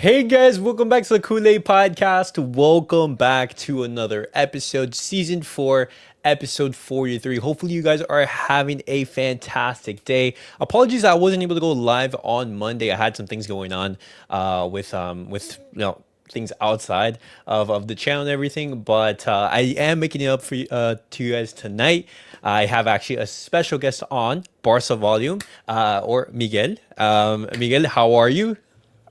Hey guys, welcome back to the Kool-Aid Podcast. Welcome back to another episode, season 4, episode 43. Hopefully you guys are having a fantastic day. Apologies I wasn't able to go live on Monday. I had some things going on with things outside of the channel and everything, but I am making it up for to you guys tonight. I have actually a special guest on Barça Volume, or Miguel. Miguel, how are you?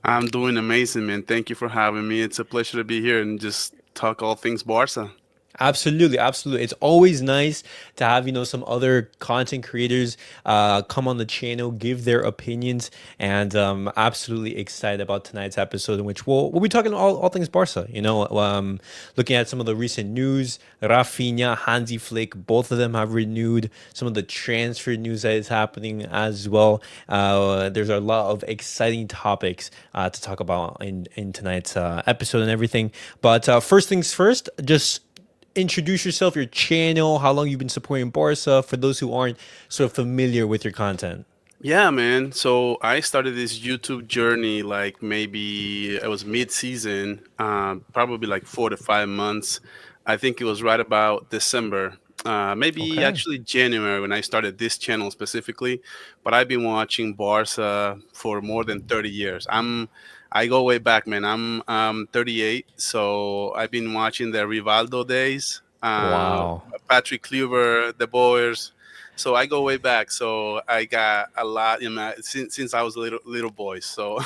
I'm doing amazing, man. Thank you for having me. It's a pleasure to be here and just talk all things Barca. Absolutely, absolutely. It's always nice to have, some other content creators come on the channel, give their opinions, and absolutely excited about tonight's episode in which we'll be talking all things Barca, looking at some of the recent news. Raphinha, Hansi Flick, both of them have renewed. Some of the transfer news that is happening as well. There's a lot of exciting topics to talk about in tonight's episode and everything. But first things first, just introduce yourself, your channel, how long you've been supporting Barca for those who aren't sort of familiar with your content. Yeah, man. So I started this YouTube journey like maybe it was mid-season, probably like 4 to 5 months. I think it was right about December, maybe Okay. actually January when I started this channel specifically. But I've been watching Barca for more than 30 years. I go way back, man. I'm 38, so I've been watching the Rivaldo days, Wow. Patrick Kluivert, the Boers. So I go way back. So I got a lot in my since I was a little boy. So,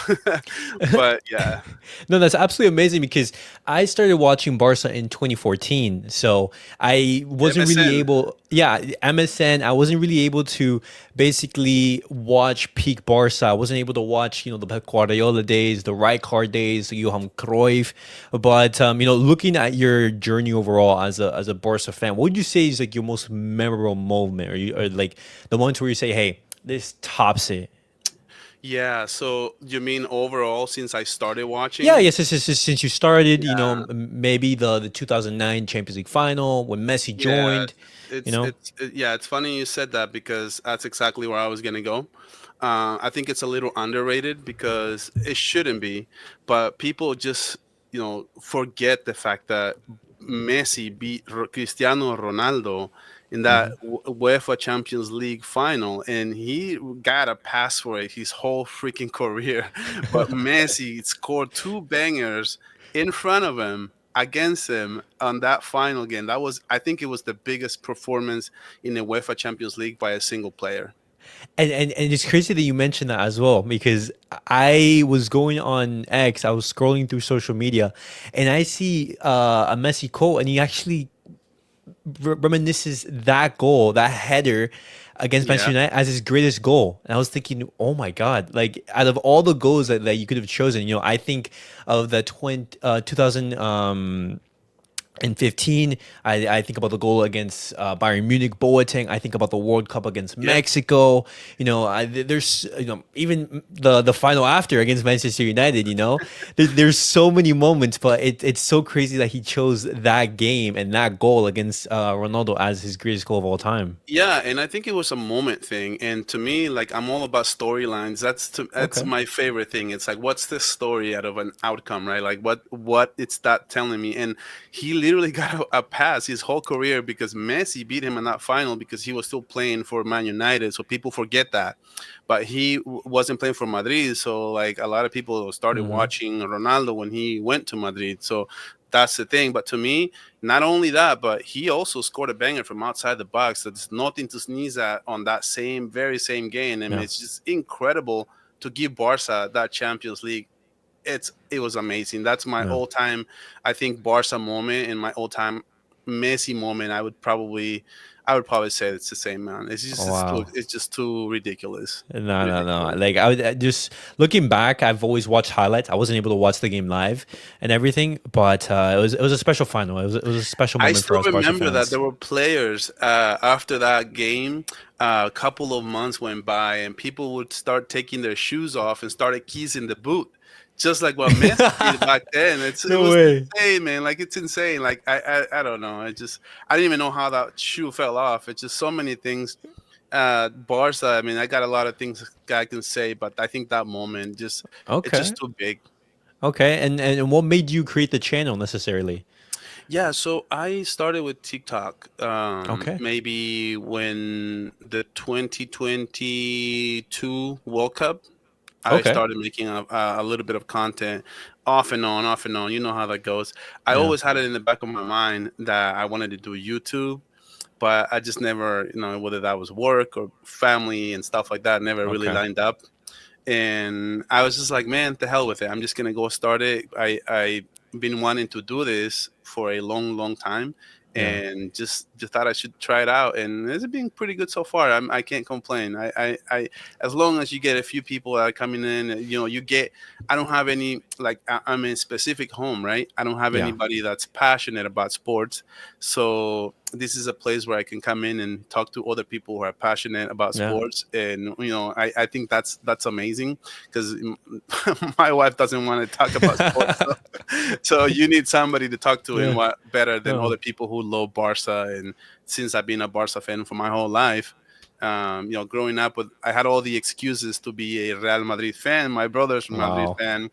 but yeah, No, that's absolutely amazing because I started watching Barca in 2014. So I wasn't really MSN. able, yeah, MSN, I wasn't really able to basically watch peak Barca. I wasn't able to watch, the Pep Guardiola days, the Rijkaard days, the Johan Cruyff. But, looking at your journey overall as a Barca fan, what would you say is like your most memorable moment or like the moment where you say, hey, this tops it? Yeah. So you mean overall since I started Yeah, watching? yes, since you started, Yeah. maybe the 2009 Champions League final when Messi Yeah. joined, you know. Yeah. It's funny you said that because that's exactly where I was gonna go. I think it's a little underrated because it shouldn't be, but people just forget the fact that Messi beat Cristiano Ronaldo in that Mhm. UEFA Champions League final, and he got a pass for it his whole freaking career. But Messi scored two bangers in front of him against him on that final game. That was, I think, it was the biggest performance in the UEFA Champions League by a single player. And it's crazy that you mentioned that as well because I was going on X, I was scrolling through social media, and I see a Messi quote, and he actually reminisces that goal, that header against Manchester Yeah. United as his greatest goal. And I was thinking, oh my God, like out of all the goals that you could have chosen, I think of the 2000 in 15, I think about the goal against Bayern Munich, Boateng. I think about the World Cup against Yeah. Mexico. There's even the final after against Manchester United. There's so many moments, but it's so crazy that he chose that game and that goal against Ronaldo as his greatest goal of all time. Yeah, and I think it was a moment thing. And to me, like I'm all about storylines. That's Okay. my favorite thing. It's like what's the story out of an outcome, right? Like what it's that telling me. And he literally got a pass his whole career because Messi beat him in that final because he was still playing for Man United. So people forget that. But he wasn't playing for Madrid, so like a lot of people started Hmm. watching Ronaldo when he went to Madrid. So that's the thing. But to me, not only that, but he also scored a banger from outside the box. That's nothing to sneeze at on that very same game. I mean, Yeah. it's just incredible to give Barca that Champions League. It was amazing. That's my Yeah. all time, I think, Barca moment and my all time Messi moment. I would probably say it's the same, man. Oh, wow. It's just too ridiculous, No, no, no. ridiculous. Like just looking back, I've always watched highlights. I wasn't able to watch the game live and everything, but it was a special final. It was a special I moment for still us Barca remember that fans. there were players after that game. A couple of months went by, and people would start taking their shoes off and started kissing the boot, just like what Messi did back then. It No was way. insane, man. Like it's insane. Like I don't know. I didn't even know how that shoe fell off. It's just so many things. Barca. I mean, I got a lot of things I can say, but I think that moment just it's Okay. just too big. Okay, and what made you create the channel necessarily? Yeah, so I started with TikTok, Okay. maybe when the 2022 World Cup. I Okay. started making a little bit of content off and on, off and on. You know how that goes. I Yeah. always had it in the back of my mind that I wanted to do YouTube, but I just never, whether that was work or family and stuff like that, never really Okay. lined up. And I was just like, man, the hell with it. I'm just gonna go start it. I been wanting to do this for a long, long time, Yeah. and just thought I should try it out. And it's been pretty good so far. I can't complain. As long as you get a few people that are coming in, you get. I don't have any like I'm in a specific home, right? I don't have Yeah. anybody that's passionate about sports, so this is a place where I can come in and talk to other people who are passionate about Yeah. sports. And I think that's amazing because my wife doesn't want to talk about sports. So you need somebody to talk to, and Yeah. what better than Oh. other people who love Barca. And since I've been a Barca fan for my whole life, growing up with, I had all the excuses to be a Real Madrid fan. My brother's a Madrid Wow. fan.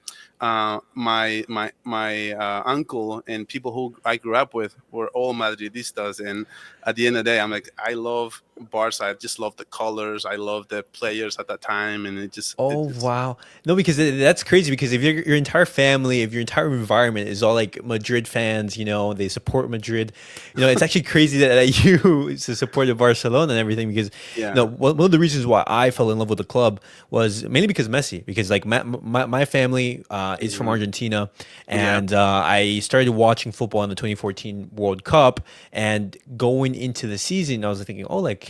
My uncle and people who I grew up with were all Madridistas. And at the end of the day, I'm like, I love Barca. I just love the colors. I love the players at that time, and Oh wow. No, because that's crazy because if your entire family, if your entire environment is all like Madrid fans, they support Madrid, it's actually crazy that you supported Barcelona and everything because yeah. one of the reasons why I fell in love with the club was mainly because Messi, because like my family is from Mhm. Argentina, Yep. and I started watching football in the 2014 World Cup, and going into the season I was thinking, oh, like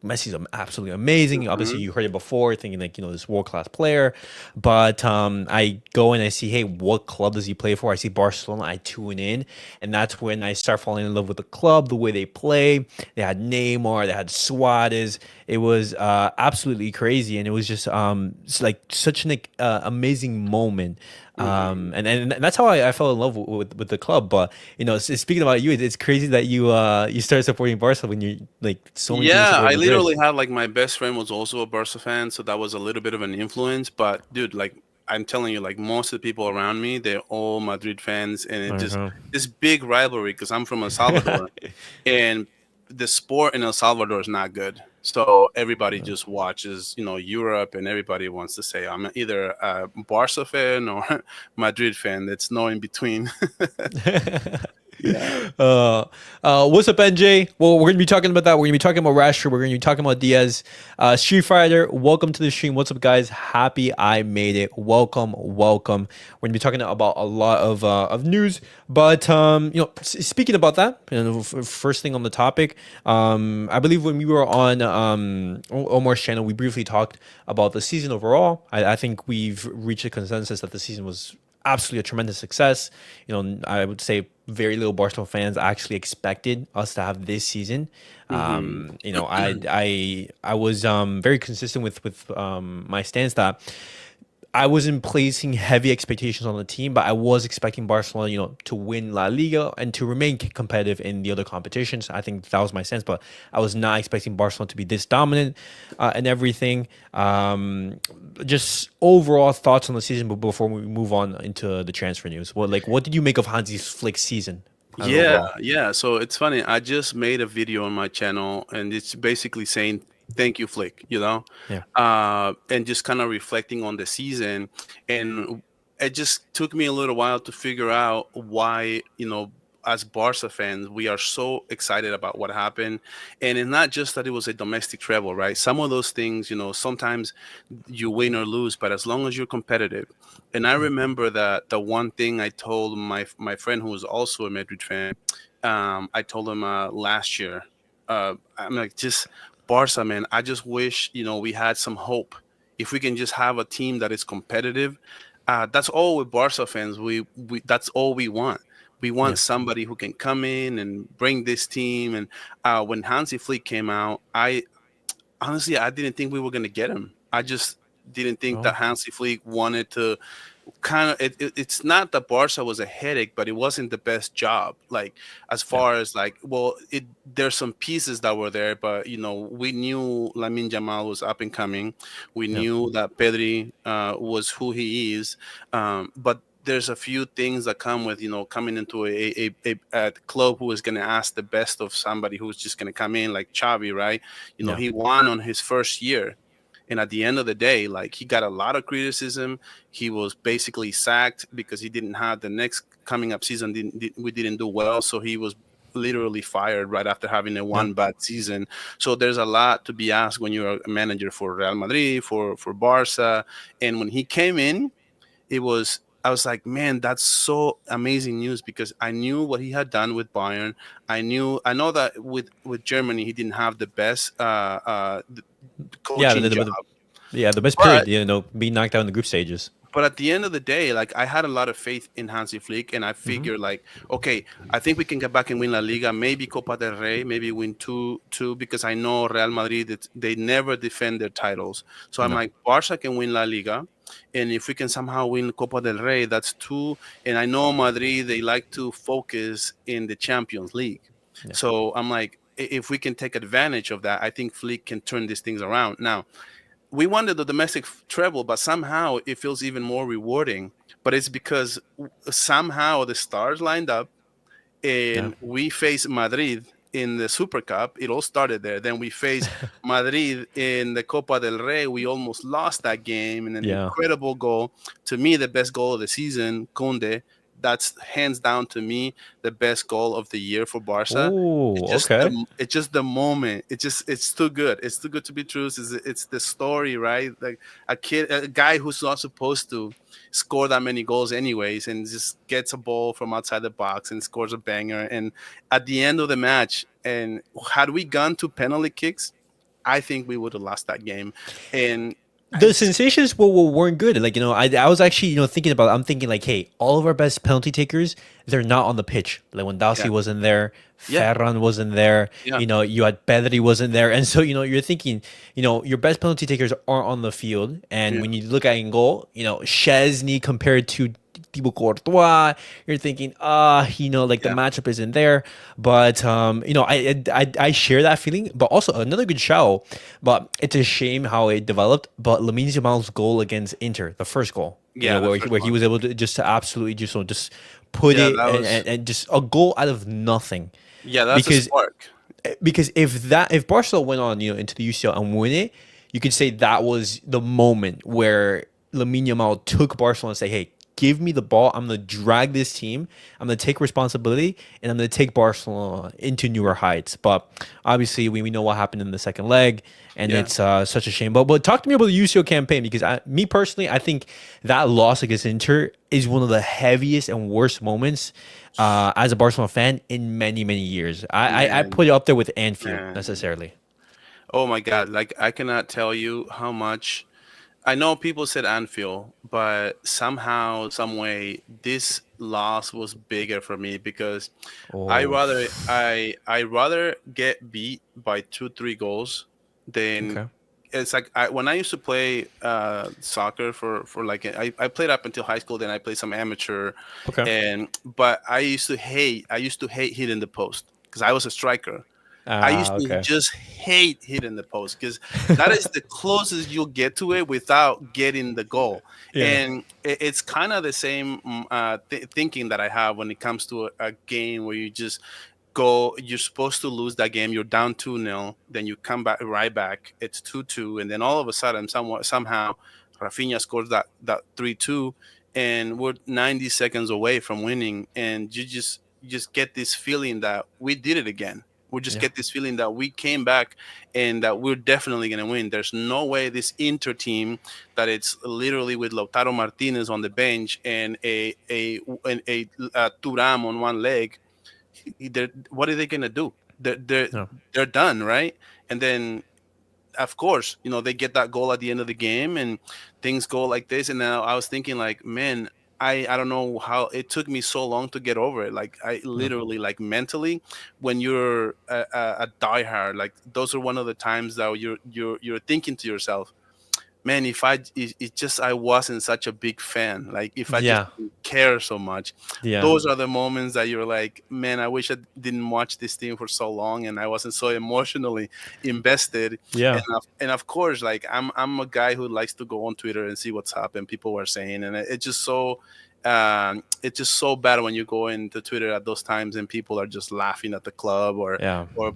Messi's absolutely amazing. Obviously, Mhm. you heard it before, thinking like this world class player. But I go and I see, hey, what club does he play for? I see Barcelona. I tune in, and that's when I start falling in love with the club, the way they play. They had Neymar, they had Suarez. It was absolutely crazy, and it was just like such an amazing moment. Mhm. And that's how I fell in love with the club. But speaking about you, it's crazy that you started supporting Barca when you like so many people Yeah, support I Madrid. literally had like my best friend was also a Barca fan, so that was a little bit of an influence. But dude, like I'm telling you, like most of the people around me, they're all Madrid fans, and it just Uh-huh. this big rivalry because I'm from El Salvador, and the sport in El Salvador is not good. So everybody just watches, Europe, and everybody wants to say I'm either a Barca fan or Madrid fan. There's no in between. Yeah. What's up, NJ? Well, we're gonna be talking about that. We're gonna be talking about Rashford. We're gonna be talking about Diaz. Street Fighter, welcome to the stream. What's up, guys? Happy I made it. Welcome, welcome. We're gonna be talking about a lot of news. But speaking about that, first thing on the topic, I believe when we were on Omar's channel, we briefly talked about the season overall. I think we've reached a consensus that the season was absolutely a tremendous success. I would say very little Barcelona fans actually expected us to have this season. Hmm. I was very consistent with my stance that I wasn't placing heavy expectations on the team, but I was expecting Barcelona, to win La Liga and to remain competitive in the other competitions. I think that was my sense, but I was not expecting Barcelona to be this dominant and everything. Just overall thoughts on the season, but before we move on into the transfer news, what did you make of Hansi Flick's season Yeah, overall? yeah. So it's funny. I just made a video on my channel, and it's basically saying thank you, Flick. Yeah, And just kind of reflecting on the season, and it just took me a little while to figure out why, as Barca fans, we are so excited about what happened, and it's not just that it was a domestic treble, right? Some of those things, sometimes you win or lose, but as long as you're competitive. And I remember that the one thing I told my friend who was also a Madrid fan, I told him last year, I'm like, just Barca, man. I just wish we had some hope. If we can just have a team that is competitive, that's all with Barca fans. We that's all we want. We want yeah. somebody who can come in and bring this team. And when Hansi Flick came out, I honestly, I didn't think we were going to get him. I just didn't think that Oh, Hansi Flick wanted to kind of. It's not that Barca was a headache, but it wasn't the best job. Like as yeah, far as like, well, there's some pieces that were there, but we knew Lamine Jamal was up and coming. We yeah, knew that Pedri was who he is, but there's a few things that come with coming into a club who is going to ask the best of somebody who's just going to come in like Xavi, right? Yeah. He won on his first year, and at the end of the day, like, he got a lot of criticism. He was basically sacked because he didn't have the next coming up season. We didn't do well, so he was literally fired right after having a Yeah. one bad season. So there's a lot to be asked when you're a manager for Real Madrid, for Barca. And when he came in, I was like, man, that's so amazing news, because I knew what he had done with Bayern. I know that with Germany he didn't have the best Yeah. coaching job, The best but period, being knocked out in the group stages. at the end of the day, like, I had a lot of faith in Hansi Flick, and I Hmm. figured, like, okay, I think we can get back and win La Liga, maybe Copa del Rey, maybe win two, because I know Real Madrid, they never defend their titles. So I'm No. like, Barca can win La Liga, and if we can somehow win Copa del Rey, that's two. And I know Madrid, they like to focus in the Champions League. Yeah. So I'm like, if we can take advantage of that, I think Flick can turn these things around. Now, we wanted the domestic treble, but somehow it feels even more rewarding. But it's because somehow the stars lined up, Yeah. and we faced Madrid in the Super Cup. It all started there. Then we faced Madrid in the Copa del Rey. We almost lost that game in an Yeah. incredible goal. To me, the best goal of the season, Kunde. That's hands down to me the best goal of the year for Barca. Oh, okay. It's just the moment. It's too good. It's too good to be true. It's the story, right? Like a guy who's not supposed to score that many goals anyways, and just gets a ball from outside the box and scores a banger. And at the end of the match, and had we gone to penalty kicks, I think we would have lost that game. And The sensations weren't good. Like, I was actually, thinking about, I'm thinking like, hey, all of our best penalty takers, they're not on the pitch. Like when Dawsey yeah, wasn't there, yeah, Ferran wasn't there, yeah, you had Pedri wasn't there. And so, you're thinking, your best penalty takers aren't on the field. And yeah, when you look at in goal, Chesney compared to Thibaut Courtois, you're thinking, like the yeah, matchup isn't there. But I share that feeling. But also another good show. But it's a shame how it developed. But Lamine Yamal's goal against Inter, the first goal, yeah. The first where he one. was able to absolutely just put Yeah, it, that was. and just a goal out of nothing. Yeah, that's a Because spark. if Barcelona went on into the UCL and win it, you could say that was the moment where Lamine Yamal took Barcelona and say, "Hey, give me the ball. I'm gonna drag this team. I'm gonna take responsibility, and I'm gonna take Barcelona into newer heights." But obviously, we know what happened in the second leg, and Yeah. it's such a shame. But talk to me about the UCL campaign, because me personally, I think that loss against Inter is one of the heaviest and worst moments as a Barcelona fan in many years. I Man, put it up there with Anfield man. necessarily. Oh my God! Like, I cannot tell you how much. I know people said Anfield, but somehow, some way, this loss was bigger for me, because Oh, I rather get beat by 2-3 goals than. okay, It's like, when I used to play soccer for like, I played up until high school. Then I played some amateur, okay. but I used to hate hitting the post because I was a striker. I used to Okay. just hate hitting the post, because that is the closest you'll get to it without getting the goal. Yeah. And it's kind of the same thinking that I have when it comes to a game where you just go, you're supposed to lose that game, you're down 2-0, then you come back right back, it's 2-2, and then all of a sudden, somehow, Raphinha scores that 3-2, and we're 90 seconds away from winning, and you just get this feeling that we did it again. We just Yeah. get this feeling that we came back, and that we're definitely going to win. There's no way this Inter team, that it's literally with Lautaro Martinez on the bench and a Turam on one leg, what are they gonna do? No. They're done, right? And then, of course, they get that goal at the end of the game, and things go like this. And now I was thinking, like, man, I don't know how it took me so long to get over it. Like, I No. literally, like, mentally, when you're a diehard, like, those are one of the times that you're thinking to yourself, man, if it just I wasn't such a big fan, like, if I just Yeah. didn't care so much, Yeah. those are the moments that you're like, man, I wish I didn't watch this team for so long, and I wasn't so emotionally invested. Yeah. And of course, like, I'm a guy who likes to go on Twitter and see what's up and people are saying, and it's just so it's just so bad when you go into Twitter at those times and people are just laughing at the club, Yeah. or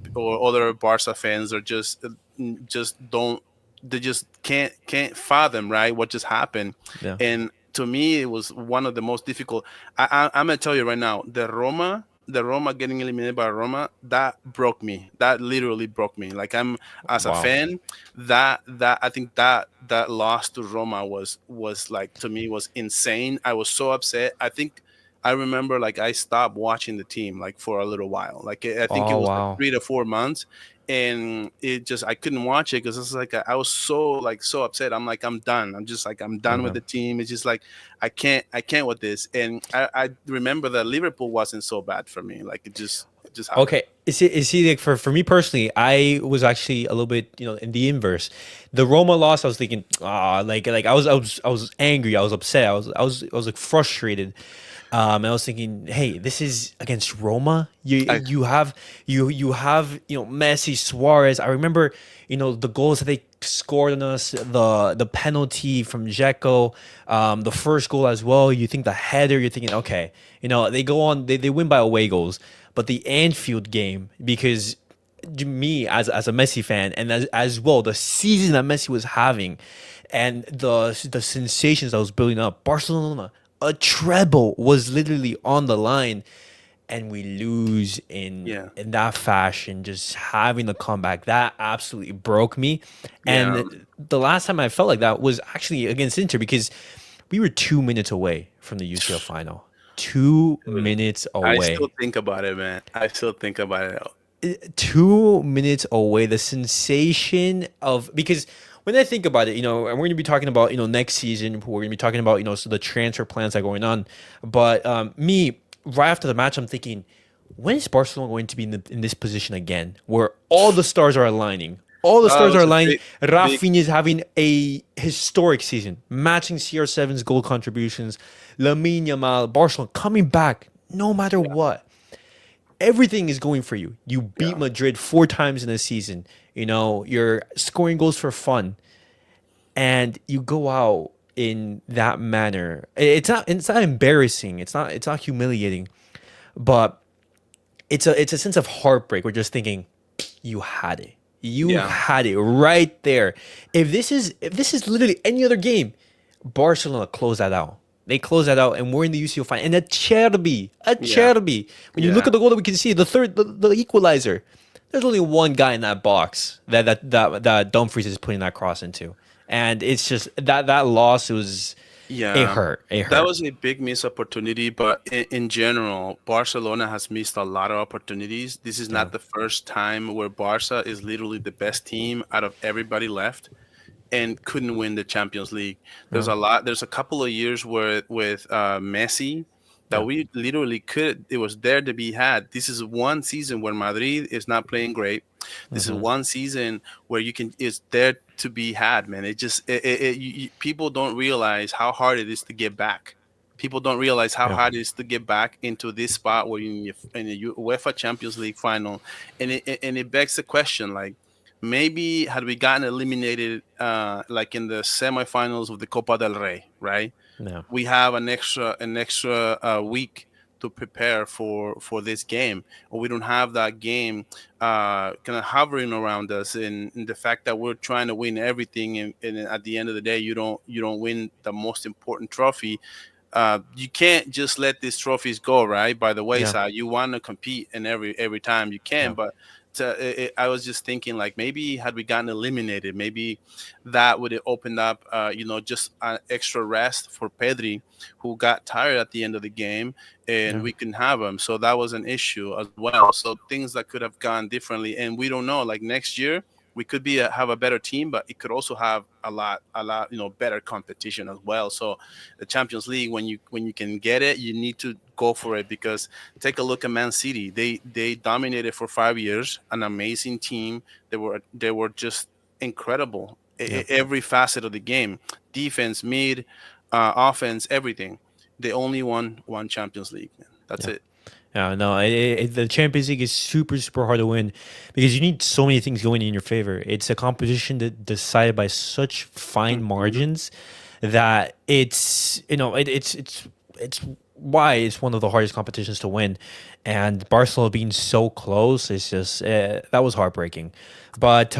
other Barca fans are just don't they just can't fathom, right, what just happened. Yeah. And to me, it was one of the most difficult. I'm gonna tell you right now, the Roma getting eliminated by Roma, that broke me. That literally broke me. Like, I'm, as a Wow. fan, that I think that loss to Roma was like, to me, was insane. I was so upset. I think I remember, like, I stopped watching the team, like, for a little while. Like, I think it Oh, was like wow. 3 to 4 months, and it just, I couldn't watch it because it's like, I was so, like, so upset. I'm like, I'm done. I'm just like, I'm done with Okay. the team. It's just like, I can't with this. And I remember that Liverpool wasn't so bad for me. Like, it just happened. Okay. Is he like, for me personally, I was actually a little bit, in the inverse. The Roma loss, I was thinking, like I was angry, I was upset, I was like frustrated. And I was thinking, hey, this is against Roma. You I, you have Messi, Suarez. I remember, the goals that they scored on us, the penalty from Deco, the first goal as well. You think the header, you're thinking, okay, they go on, they win by away goals. But the Anfield game, because me as a Messi fan, and as well the season that Messi was having, and the sensations that was building up, Barcelona, a treble was literally on the line, and we lose in yeah, that fashion. Just having the comeback, that absolutely broke me. yeah. And the last time I felt like that was actually against Inter, because we were 2 minutes away from the UCL final. Two Dude, minutes I still away. think about it, man. I still think about it. 2 minutes away. The sensation of, because when I think about it, and we're gonna be talking about, next season, we're gonna be talking about, so the transfer plans that are going on. But me, right after the match, I'm thinking, when is Barcelona going to be in this position again, where all the stars are aligning? All the That stars are was a aligning. big, Raphinha is having a historic season, matching CR7's goal contributions. Lamine Yamal, Barcelona coming back no matter yeah, what. Everything is going for you. You beat yeah, Madrid 4 times in a season. You're scoring goals for fun, and you go out in that manner. It's not embarrassing. It's not humiliating, but it's a sense of heartbreak. We're just thinking, you had it. You yeah, had it right there. If this is literally any other game, Barcelona close that out. They close that out, and we're in the UCL final. And yeah, a Cherby. When you look yeah. at the goal that we can see, the equalizer. There's only one guy in that box that Dumfries is putting that cross into, and it's just that loss. It Yeah, hurt. It that hurt. was a big missed opportunity, but in general, Barcelona has missed a lot of opportunities. This is Yeah. not the first time where Barca is literally the best team out of everybody left and couldn't win the Champions League. Yeah. There's a couple of years where with Messi that Yeah. we literally could, it was there to be had. This is one season where Madrid is not playing great. This is Hmm. one season where you can, it's there to be had, man. It just, people don't realize how hard it is to get back. People don't realize how Yeah. hard it is to get back into this spot where you're in the UEFA Champions League final, and it begs the question, like, maybe had we gotten eliminated, like in the semifinals of the Copa del Rey, right? Yeah. We have an extra week to prepare for this game, or we don't have that game kind of hovering around us, in the fact that we're trying to win everything, and at the end of the day, you don't win the most important trophy. You can't just let these trophies go right by the Yeah. wayside. You want to compete, and every time you can, Yeah. but I was just thinking, like, maybe had we gotten eliminated, maybe that would have opened up, just an extra rest for Pedri, who got tired at the end of the game, and Yeah. we can have him. So that was an issue as well. So things that could have gone differently, and we don't know. Like, next year, we could have a better team, but it could also have a lot, better competition as well. So the Champions League, when you can get it, you need to go for it, because take a look at Man City. They dominated for 5 years, an amazing team. They were just incredible, Yeah. every facet of the game, defense, mid, offense, everything. They only won one Champions League, man. That's Yeah. it. Yeah, no, the Champions League is super, super hard to win, because you need so many things going in your favor. It's a competition that decided by such fine Mhm. margins that it's it's why it's one of the hardest competitions to win, and Barcelona being so close is just that was heartbreaking. But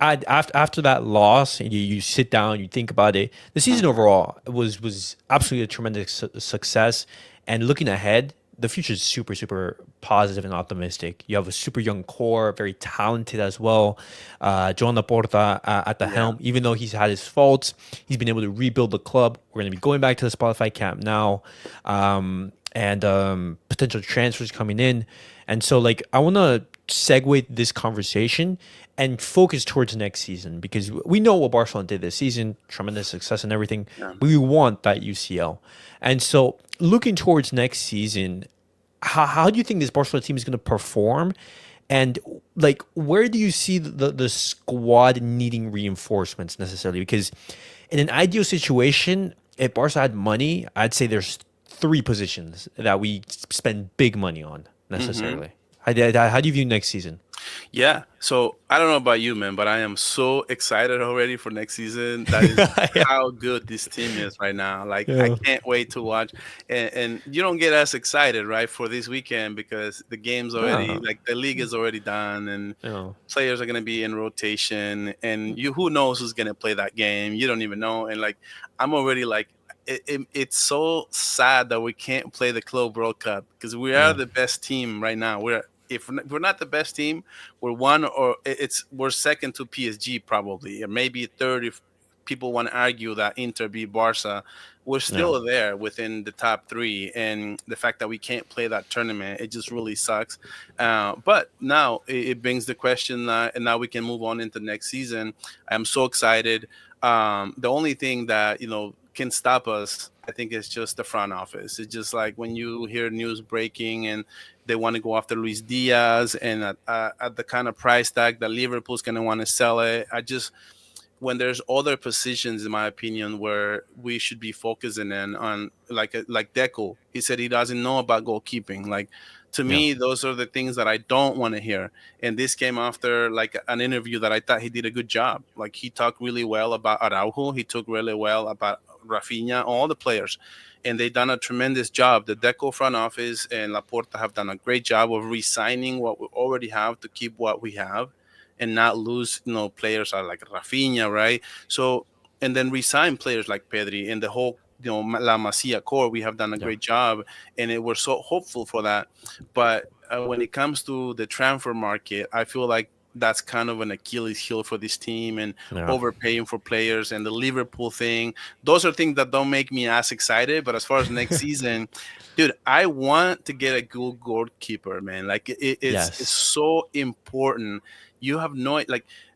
after that loss, and you sit down, you think about it. The season overall was absolutely a tremendous success, and looking ahead, the future is super super positive and optimistic. You have a super young core, very talented as well. Joan Laporta at the Yeah. helm, even though he's had his faults, he's been able to rebuild the club. We're going to be going back to the Spotify camp now, and potential transfers coming in, and so like I want to segue this conversation and focus towards next season because we know what Barcelona did this season, tremendous success and everything. Yeah. We want that UCL. And so looking towards next season, how do you think this Barcelona team is going to perform? And like, where do you see the squad needing reinforcements necessarily? Because in an ideal situation, if Barca had money, I'd say there's three positions that we spend big money on necessarily. How do you view next season? Yeah. So I don't know about you, man, but I am so excited already for next season. That is Yeah. how good this team is right now. Like I Yeah. can't wait to watch. And you don't get as excited, right, for this weekend because the game's already Yeah. like the league is already done and Yeah. players are gonna be in rotation and you who knows who's gonna play that game. You don't even know. And like I'm already like it's so sad that we can't play the Club World Cup because we are Yeah. the best team right now. If we're not the best team, we're one or we're second to PSG probably, or maybe third if people want to argue that Inter beat Barca. We're Yeah. still there within the top three, and the fact that we can't play that tournament, it just really sucks. But now it brings the question, and now we can move on into next season. I'm so excited. The only thing that can stop us, I think, is just the front office. It's just like when you hear news breaking and they want to go after Luis Diaz and at the kind of price tag that Liverpool's going to want to sell it. When there's other positions, in my opinion, where we should be focusing in on, like Deco. He said he doesn't know about goalkeeping. Like, to Yeah. me, those are the things that I don't want to hear. And this came after like an interview that I thought he did a good job. Like he talked really well about Araujo. He talked really well about Raphinha, all the players. And they done a tremendous job. The Deco front office and Laporta have done a great job of re-signing what we already have to keep what we have and not lose, players like Raphinha, right? So, and then resign players like Pedri and the whole, La Masia core. We have done a Yeah. great job, and we're so hopeful for that. But when it comes to the transfer market, I feel like that's kind of an Achilles heel for this team and Yeah. overpaying for players and the Liverpool thing. Those are things that don't make me as excited. But as far as next season, dude, I want to get a good goalkeeper, man. Like it's Yes. so important. You have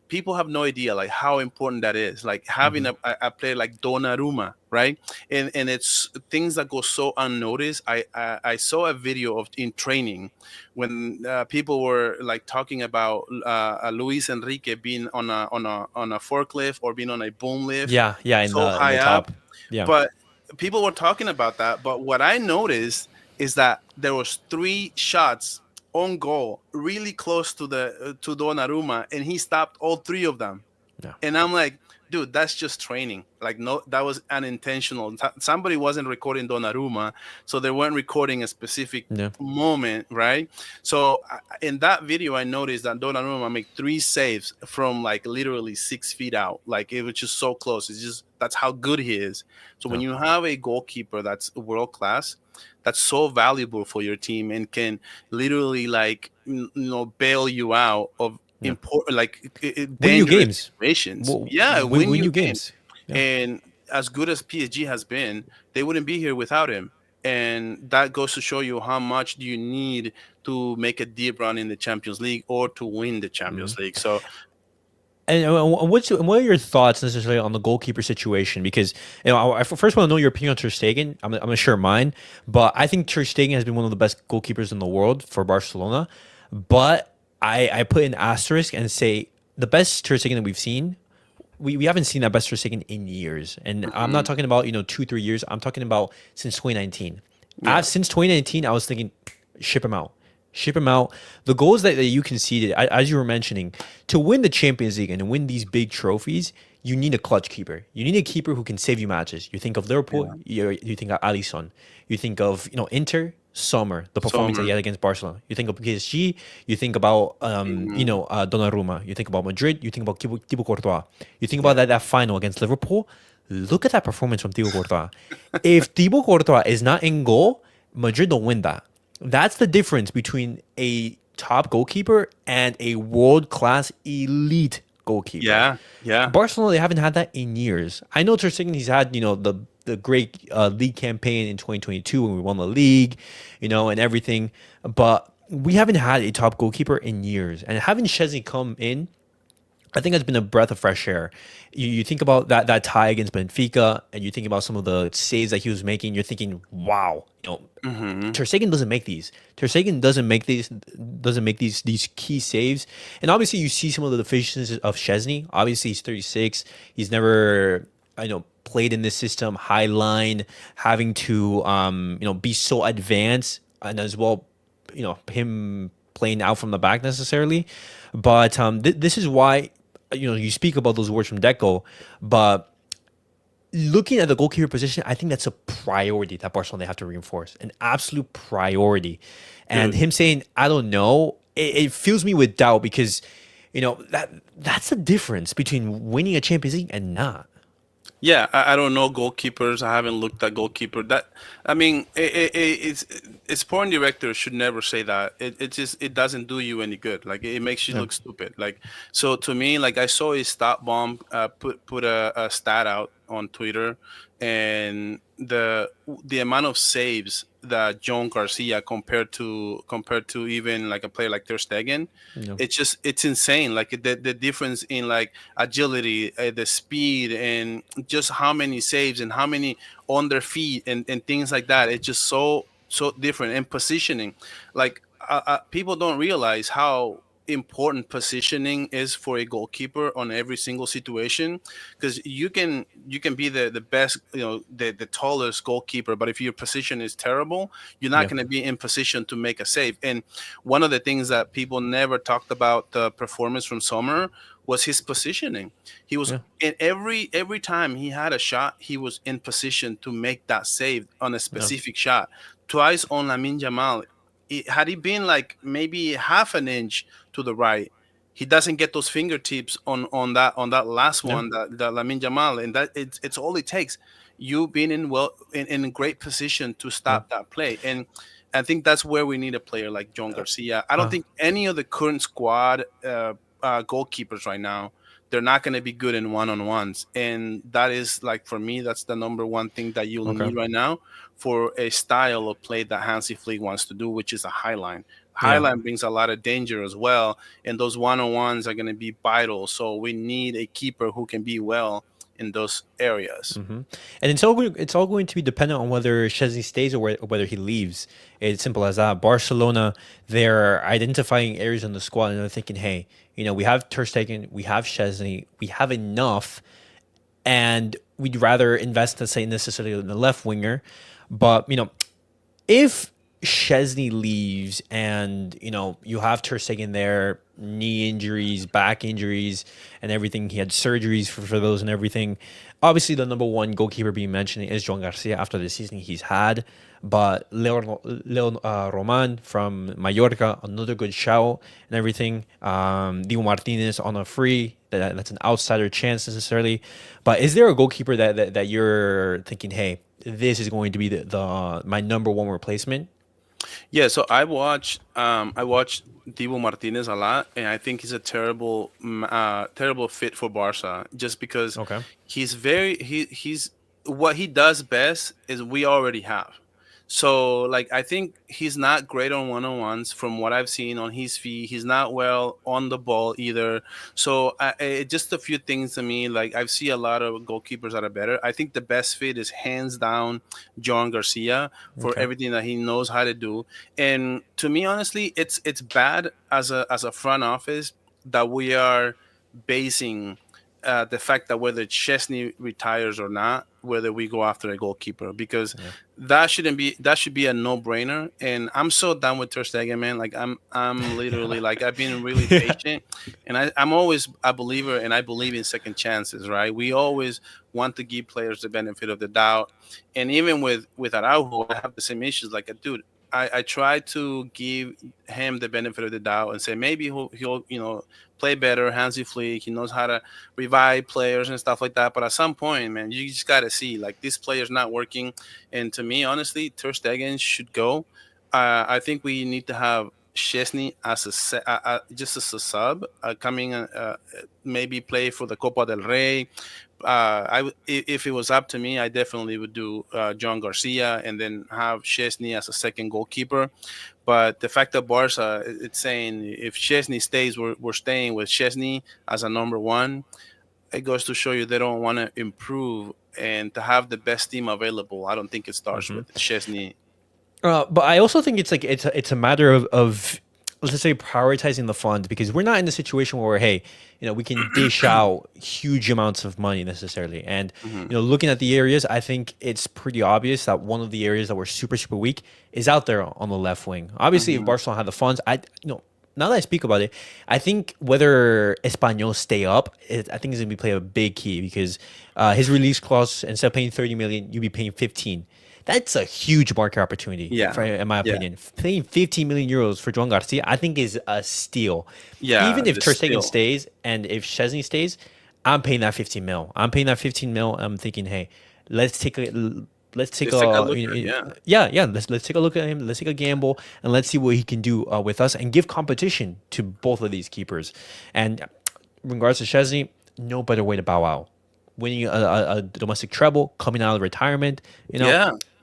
people have no idea like how important that is. Like having a player like Donnarumma, right? And it's things that go so unnoticed. I saw a video of in training when people were like talking about Luis Enrique being on a forklift or being on a boom lift Yeah. Yeah. In so the high up. top. Yeah. But people were talking about that. But what I noticed is that there was 3 shots on goal, really close to to Donnarumma, and he stopped all 3 of them. Yeah. And I'm like, dude, that's just training. Like, no, that was unintentional. Somebody wasn't recording Donnarumma, so they weren't recording a specific Yeah. moment, right? So in that video, I noticed that Donnarumma made 3 saves from like literally 6 feet out. Like it was just so close. It's just that's how good he is. So when Yeah. you have a goalkeeper that's world class, that's so valuable for your team and can literally like bail you out of Yeah. important Win you dangerous games. situations. Yeah, win Win you you games. games. Yeah. And as good as PSG has been, they wouldn't be here without him. And that goes to show you how much do you need to make a deep run in the Champions League or to win the Champions League. So And what are your thoughts necessarily on the goalkeeper situation? Because I first want to know your opinion on Ter Stegen. I'm gonna share mine, but I think Ter Stegen has been one of the best goalkeepers in the world for Barcelona. But I put an asterisk and say the best Ter Stegen that we've seen. We haven't seen that best Ter Stegen in years, and I'm not talking about 2-3 years. I'm talking about since 2019. yeah, Since 2019, I was thinking ship him out. Ship him out. The goals that you conceded, as you were mentioning, to win the Champions League and win these big trophies, you need a clutch keeper. You need a keeper who can save you matches. You think of Liverpool, Yeah. you think of Alisson. You think of Inter, Sommer, the performance that he Sommer. had against Barcelona. You think of PSG, you think about Mhm. Donnarumma. You think about Madrid, you think about Thibaut Courtois. You think about Yeah. that final against Liverpool. Look at that performance from Thibaut Courtois. If Thibaut Courtois is not in goal, Madrid don't win that. That's the difference between a top goalkeeper and a world class elite goalkeeper. Yeah. Yeah. Barcelona, they haven't had that in years. I know Ter Stegen, he's had the great league campaign in 2022 when we won the league, and everything, but we haven't had a top goalkeeper in years. And having Szczesny come in, I think it's been a breath of fresh air. You think about that tie against Benfica, and you think about some of the saves that he was making. You're thinking, wow, Hmm. Ter Stegen doesn't make these. Ter Stegen doesn't make these key saves. And obviously, you see some of the deficiencies of Szczesny. Obviously, he's 36. He's never, played in this system, high line, having to, be so advanced, and as well, him playing out from the back necessarily. But this is why, you speak about those words from Deco, but looking at the goalkeeper position, I think that's a priority that Barcelona they have to reinforce, an absolute priority. And Dude. him saying, "I don't know," it fills me with doubt because, that's the difference between winning a Champions League and not. Yeah, I don't know goalkeepers. I haven't looked at goalkeeper. That I mean, it's foreign directors should never say that. It just it doesn't do you any good. Like it makes you Yeah, look stupid. Like so to me, like I saw a stat bomb put a stat out on Twitter, and the amount of saves that John Garcia compared to even like a player like Ter Stegen, yeah, it's insane. Like the difference in like agility, the speed, and just how many saves and how many on their feet and things like that. It's just so different. And positioning, like people don't realize how important positioning is for a goalkeeper on every single situation, because you can be the best, the tallest goalkeeper, but if your position is terrible, you're not yeah, going to be in position to make a save. And one of the things that people never talked about the performance from Sommer was his positioning. He was yeah, in every time he had a shot, he was in position to make that save on a yeah, specific shot. Twice on Lamine Jamal, had he been like maybe half an inch to the right, he doesn't get those fingertips on that last yeah, one, that Lamine Jamal, and that it's all it takes. You being in a great position to yeah. stop that play. And I think that's where we need a player like John Garcia. I don't Uh, think any of the current squad goalkeepers right now, they're not going to be good in one-on-ones, and that is like for me, that's the number one thing that you'll okay. need right now for a style of play that Hansi Flick wants to do, which is a high line. High Yeah. line brings a lot of danger as well, and those one-on-ones are going to be vital. So we need a keeper who can be well in those areas. And it's all going to be dependent on whether Chesney stays or whether he leaves. It's simple as that. Barcelona, they're identifying areas in the squad and they're thinking, hey, we have Ter Stegen, we have Chesney, we have enough, and we'd rather invest, let's say, necessarily in the left winger. But if Chesney leaves and you have Ter Stegen there, knee injuries, back injuries, and everything. He had surgeries for those and everything. Obviously, the number one goalkeeper being mentioned is Joan Garcia after the season he's had. But Leon Roman from Mallorca, another good shout and everything. Diego Martinez on a free. That's an outsider chance necessarily. But is there a goalkeeper that you're thinking, hey, this is going to be the my number one replacement? Yeah, so I watched Divo Martinez a lot, and I think he's a terrible fit for Barca, just because Okay. he's what he does best is we already have. So like I think he's not great on one-on-ones from what I've seen on his feet. He's not well on the ball either. So just a few things to me. Like I've seen a lot of goalkeepers that are better. I think the best fit is hands down John Garcia for Okay. everything that he knows how to do. And to me, honestly, it's bad as a front office that we are basing the fact that whether Chesney retires or not, whether we go after a goalkeeper, because Yeah. that should be a no-brainer. And I'm so done with Ter Stegen, man. Like I'm literally like I've been really patient, and I'm always a believer, and I believe in second chances, right? We always want to give players the benefit of the doubt, and even with Araujo, I have the same issues. Like, dude, I try to give him the benefit of the doubt and say maybe he'll play better. Hansi Flick, he knows how to revive players and stuff like that. But at some point, man, you just got to see like this player's not working. And to me, honestly, Ter Stegen should go. I think we need to have Chesney as just as a sub, coming maybe play for the Copa del Rey. If it was up to me, I definitely would do John Garcia and then have Chesney as a second goalkeeper. But the fact that Barca, it's saying if Chesney stays, we're staying with Chesney as a number one. It goes to show you they don't want to improve and to have the best team available. I don't think it starts with Chesney. But I also think it's like it's a matter of let's just say prioritizing the funds, because we're not in the situation where hey, we can dish out huge amounts of money necessarily. And looking at the areas, I think it's pretty obvious that one of the areas that we're super weak is out there on the left wing. Obviously, if Barcelona had the funds, now that I speak about it, I think whether Espanyol stay up, I think is going to be play a big key, because his release clause, instead of paying 30 million, you'll be paying 15. That's a huge market opportunity, in my opinion. Paying 15 million euros for Joan Garcia, I think, is a steal. Yeah, Even if Ter Stegen stays and if Chesney stays, I'm paying that 15 mil. I'm paying that 15 mil. I'm thinking, hey, let's take a look. Let's take a look at him. Let's take a gamble and let's see what he can do with us and give competition to both of these keepers. And in regards to Chesney, no better way to bow out. Winning a domestic treble, coming out of retirement,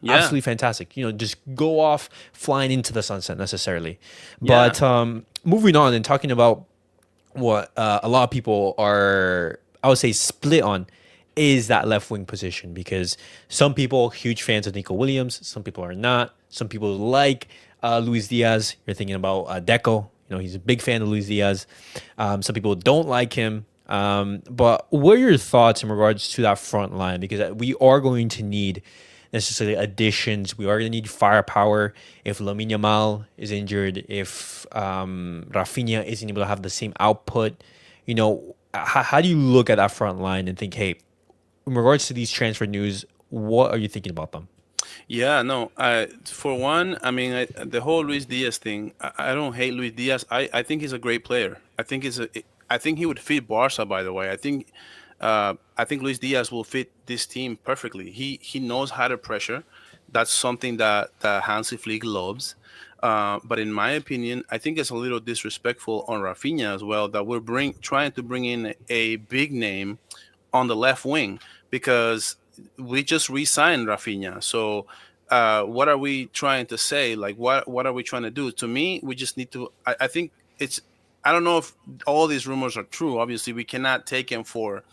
absolutely fantastic. Just go off flying into the sunset necessarily. Yeah. But moving on and talking about what a lot of people are, I would say, split on, is that left wing position, because some people huge fans of Nico Williams, some people are not. Some people like Luis Diaz. You're thinking about Deco. He's a big fan of Luis Diaz. Some people don't like him. But what are your thoughts in regards to that front line? Because we are going to need necessarily additions. We are going to need firepower. If Lamine Yamal is injured, if Raphinha isn't able to have the same output, how do you look at that front line and think, hey, in regards to these transfer news, what are you thinking about them? Yeah, no. For one, I mean, the whole Luis Diaz thing. I don't hate Luis Diaz. I think he's a great player. I think he would fit Barca. By the way, I think Luis Diaz will fit this team perfectly. He knows how to pressure. That's something that Hansi Flick loves. But in my opinion, I think it's a little disrespectful on Raphinha as well that we're trying to bring in a big name on the left wing, because we just re-signed Raphinha. So what are we trying to say? Like, what are we trying to do? To me, we just need to. I think it's. I don't know if all these rumors are true. Obviously, we cannot take them for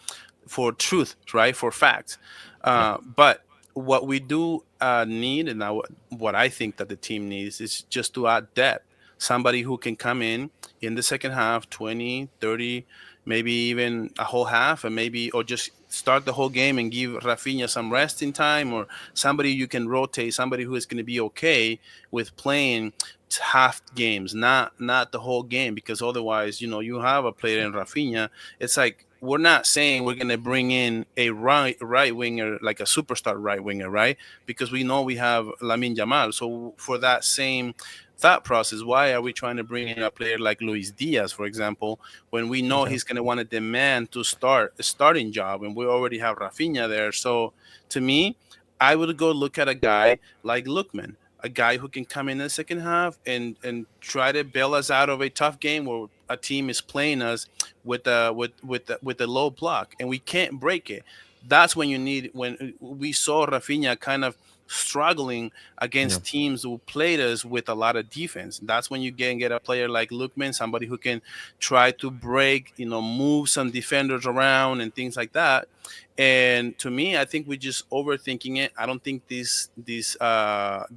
truth, right? For facts. But what we do need, and what I think that the team needs, is just to add depth. Somebody who can come in the second half, 20, 30, maybe even a whole half, and maybe, or just start the whole game and give Raphinha some resting time, or somebody you can rotate, somebody who is going to be okay with playing half games, not the whole game, because otherwise, you have a player in Raphinha. It's like, we're not saying we're going to bring in a right winger, like a superstar right winger, right? Because we know we have Lamine Yamal. So for that same thought process, why are we trying to bring in a player like Luis Diaz, for example, when we know he's going to want to demand to start a starting job, and we already have Raphinha there? So to me, I would go look at a guy like Lookman, a guy who can come in the second half and try to bail us out of a tough game where a team is playing us with the low block and we can't break it. That's when we saw Raphinha kind of struggling against teams who played us with a lot of defense. That's when you can get a player like Lookman, somebody who can try to break, move some defenders around and things like that. And to me, I think we're just overthinking it. I don't think this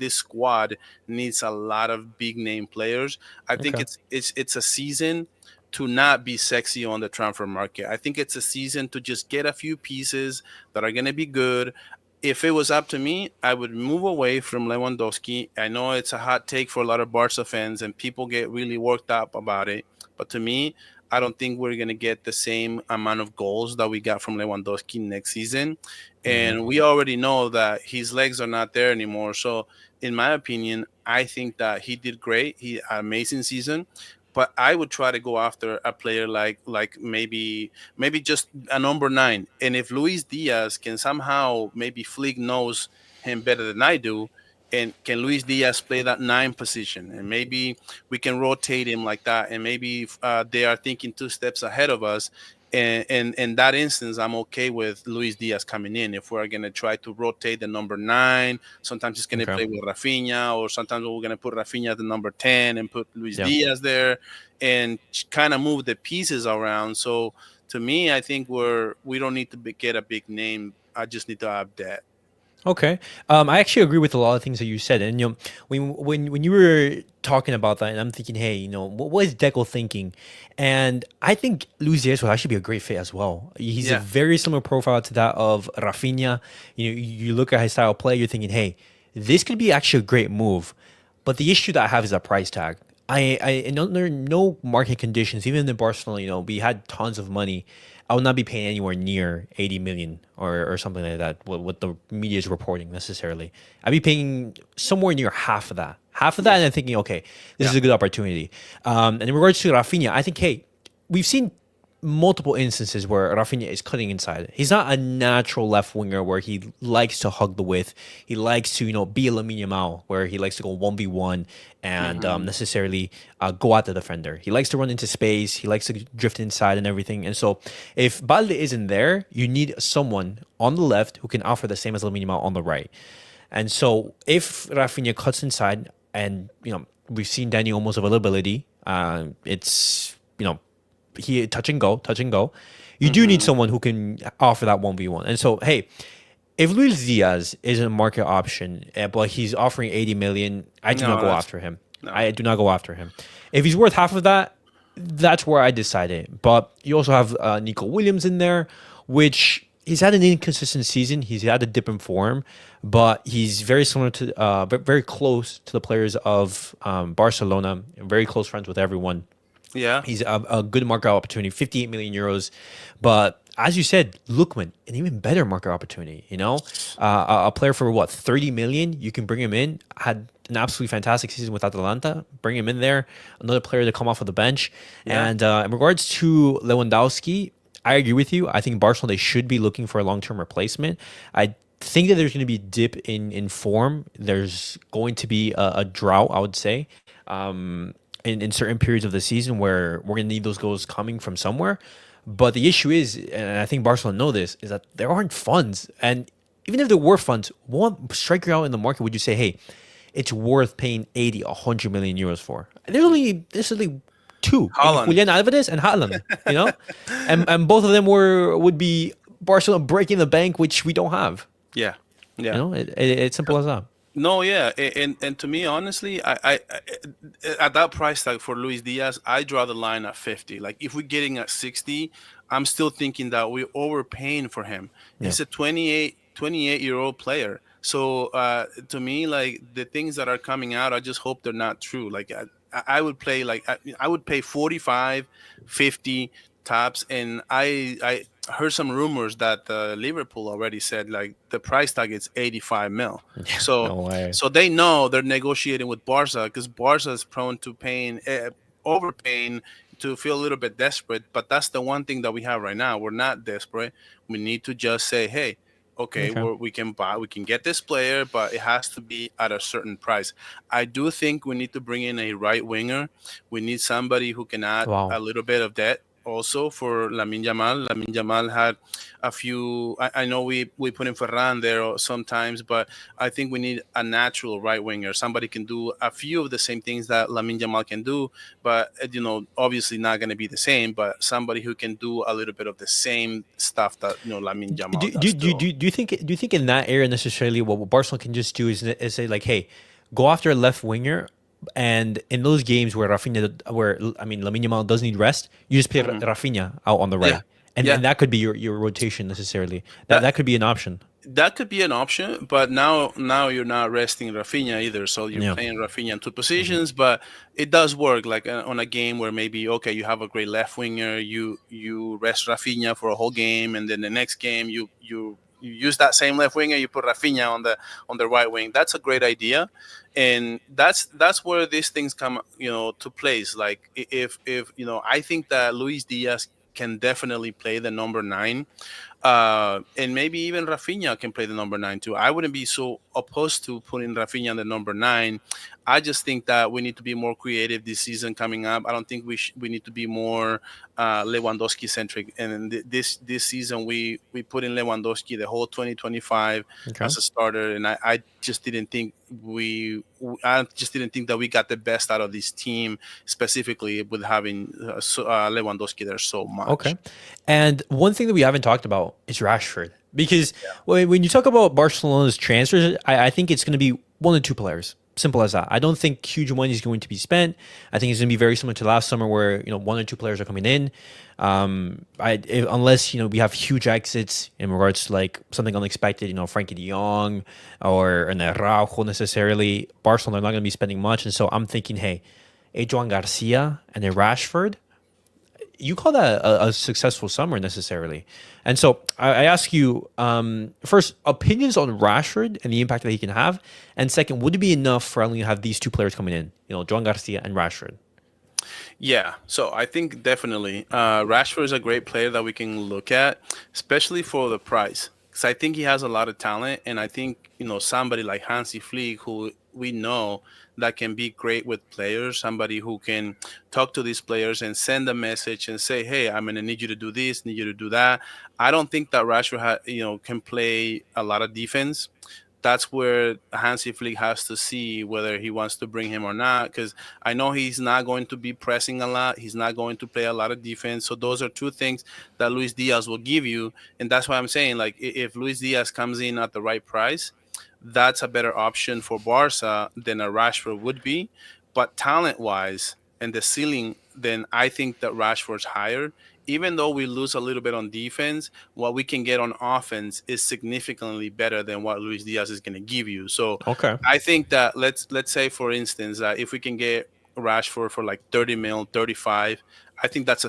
squad needs a lot of big name players. I think it's a season to not be sexy on the transfer market. I think it's a season to just get a few pieces that are going to be good. if it was up to me, I would move away from Lewandowski. I know it's a hot take for a lot of Barca fans, and people get really worked up about it. But to me, I don't think we're going to get the same amount of goals that we got from Lewandowski next season. Hmm. And we already know that his legs are not there anymore. So, in my opinion, I think that he did great. He had an amazing season. But I would try to go after a player like maybe just a number 9. And if Luis Diaz can somehow, maybe Flick knows him better than I do, and can Luis Diaz play that 9 position, and maybe we can rotate him like that, and maybe they are thinking 2 steps ahead of us. And in that instance, I'm okay with Luis Diaz coming in. If we're gonna try to rotate the number 9, sometimes he's gonna Okay. play with Raphinha, or sometimes we're gonna put Raphinha at the number 10 and put Luis Yeah. Diaz there, and kind of move the pieces around. So to me, I think we don't need to get a big name. I just need to have that. Okay. I actually agree with a lot of things that you said, and when you were talking about that, and I'm thinking, hey, what is Deco thinking? And I think Luis Diaz will actually be a great fit as well. He's a Yeah. very similar profile to that of Rafinha. You look at his style of play, you're thinking, hey, this could be actually a great move. But the issue that I have is a price tag. In under no market conditions, even in Barcelona, we had tons of money. I would not be paying anywhere near 80 million or something like that. What the media is reporting necessarily, I'd be paying somewhere near half of that. Half of that, and I'm thinking, okay, this Yeah. is a good opportunity. And in regards to Rafinha, I think, hey, we've seen multiple instances where Rafinha is cutting inside. He's not a natural left winger where he likes to hug the width. He likes to, be a Lamine Yamal where he likes to go 1v1 and Hmm. necessarily go at the defender. He likes to run into space. He likes to drift inside and everything. And so if Balde isn't there, you need someone on the left who can offer the same as Lamine Yamal on the right. And so if Rafinha cuts inside and, we've seen Danny Olmo's availability, it's, he touch and go, touch and go. You do need Hmm. someone who can offer that 1v1. And so, hey, if Luis Diaz is a market option, but he's offering 80 million, I do not No, go that's after him. no. I do not go after him. If he's worth half of that, that's where I decided. But you also have Nico Williams in there, which he's had an inconsistent season. He's had a dip in form, but he's very similar to, very close to the players of Barcelona. Very close friends with everyone. Yeah. He's a good market opportunity, 58 million euros. But as you said, Lookman, an even better market opportunity. A player for what, 30 million? You can bring him in. Had an absolutely fantastic season with Atalanta. Bring him in there. Another player to come off of the bench. Yeah. And in regards to Lewandowski, I agree with you. I think Barcelona, they should be looking for a long-term replacement. I think that there's going to be a dip in form. There's going to be a drought, I would say. In certain periods of the season where we're going to need those goals coming from somewhere. But the issue is, and I think Barcelona know this, is that there aren't funds. And even if there were funds, what striker out in the market would you say, hey, it's worth paying 80, 100 million euros for? There's only two, in Holland. Julian Alvarez and Haaland, and both of them would be Barcelona breaking the bank, which we don't have. Yeah. Yeah. It's simple as that. No, yeah, and to me, honestly, I at that price tag for Luis Diaz, I draw the line at 50. Like if we're getting at 60, I'm still thinking that we're overpaying for him. Yeah. He's a 28-year-old player. So to me, like the things that are coming out, I just hope they're not true. Like I would play like I would pay 45, 50 tops, and I heard some rumors that Liverpool already said like the price tag is 85 mil. So No way. so they know they're negotiating with Barca because Barca is prone to paying overpaying to feel a little bit desperate. But that's the one thing that we have right now. We're not desperate. We need to just say, hey, okay, Okay. we can get this player, but it has to be at a certain price. I do think we need to bring in a right winger. We need somebody who can add Wow. a little bit of depth also for Lamine Yamal. Lamine Yamal had a few. I know we put in Ferran there sometimes, but I think we need a natural right winger. Somebody can do a few of the same things that Lamine Yamal can do, but obviously not going to be the same. But somebody who can do a little bit of the same stuff that Lamine Yamal does too. Do you think in that area necessarily what Barcelona can just do is say like, hey, go after a left winger, and in those games where Lamine Yamal does need rest, you just play Rafinha out on the Yeah, right, and yeah. that could be your rotation necessarily. That That that could be an option. That could be an option, but now you're not resting Rafinha either, so you're Yeah. playing Rafinha in two Hmm. positions. But it does work, like on a game where maybe okay, you have a great left winger, you rest Rafinha for a whole game, and then the next game you use that same left winger, you put Rafinha on the right wing. That's a great idea, and that's where these things come to place. Like if I think that Luis Diaz can definitely play the number nine, and maybe even Rafinha can play the number nine too. I wouldn't be so opposed to putting Rafinha on the number nine. I just think that we need to be more creative this season coming up. I don't think we need to be more Lewandowski centric. And this season we put in Lewandowski the whole 2025 Okay. as a starter, and I just didn't think I just didn't think that we got the best out of this team, specifically with having Lewandowski there so much. Okay. And one thing that we haven't talked about is Rashford. Because when you talk about Barcelona's transfers, I think it's going to be one or two players. Simple as that. I don't think huge money is going to be spent. I think it's going to be very similar to last summer where, one or two players are coming in. Unless, we have huge exits in regards to like something unexpected, Frankie de Jong or an Araujo necessarily, Barcelona are not going to be spending much. And so I'm thinking, hey, a Joan Garcia and a Rashford, you call that a successful summer necessarily. And so I ask you, first, opinions on Rashford and the impact that he can have. And second, would it be enough for only to have these two players coming in, Joan Garcia and Rashford? Yeah, so I think definitely Rashford is a great player that we can look at, especially for the price. Because I think he has a lot of talent, and I think somebody like Hansi Flick, who we know that can be great with players, somebody who can talk to these players and send a message and say, "Hey, I'm gonna need you to do this, need you to do that." I don't think that Rashford can play a lot of defense. That's where Hansi Flick has to see whether he wants to bring him or not. Because I know he's not going to be pressing a lot. He's not going to play a lot of defense. So those are two things that Luis Diaz will give you, and that's why I'm saying like if Luis Diaz comes in at the right price, that's a better option for Barca than a Rashford would be. But talent wise and the ceiling, then I think that Rashford's higher. Even though we lose a little bit on defense, what we can get on offense is significantly better than what Luis Diaz is going to give you. So Okay. I think that let's say for instance that if we can get Rashford for like 30 mil, 35, I think that's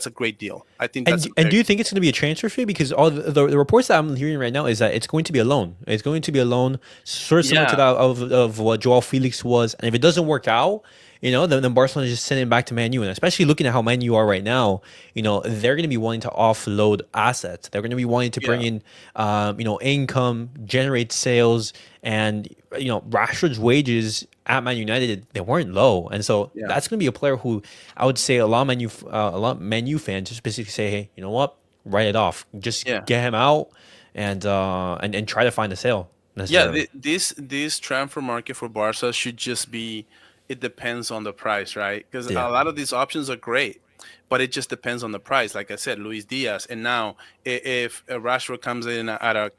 a great deal. I think that's a And do very you think it's going to be a transfer fee? Because all the reports that I'm hearing right now is that it's going to be a loan. It's going to be a loan, sort of similar to yeah. that of what Joao Felix was. And if it doesn't work out, then Barcelona just send him back to Man U. And especially looking at how Man U are right now, they're going to be wanting to offload assets. They're going to be wanting to bring Yeah. in, income, generate sales, and Rashford's wages at Man United, they weren't low, and so Yeah. that's going to be a player who I would say a lot of Man U fans just basically say, hey, you know what, write it off, just Yeah. get him out, and try to find a sale Yeah, necessarily. this transfer market for Barca should just be. It depends on the price, right? Because Yeah. a lot of these options are great, but it just depends on the price. Like I said, Luis Diaz, and now if Rashford comes in at a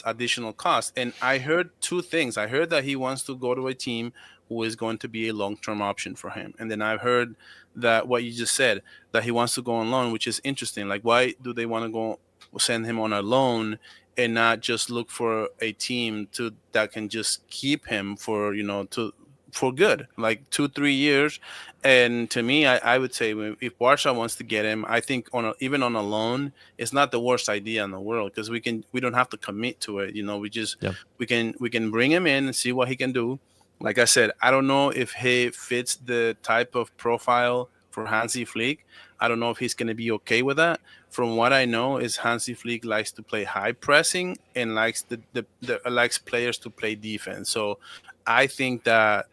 additional cost, and I heard two things. I heard that he wants to go to a team who is going to be a long-term option for him, and then I've heard that what you just said, that he wants to go on loan, which is interesting. Like, why do they want to go send him on a loan and not just look for a team to that can just keep him for for good, like 2 3 years? And to me, I would say if Barca wants to get him, I think even on a loan, it's not the worst idea in the world, because we don't have to commit to it. We just Yeah. we can bring him in and see what he can do. Like I said, I don't know if he fits the type of profile for Hansi Flick. I don't know if he's going to be okay with that. From what I know, is Hansi Flick likes to play high pressing and likes the likes players to play defense. So I think that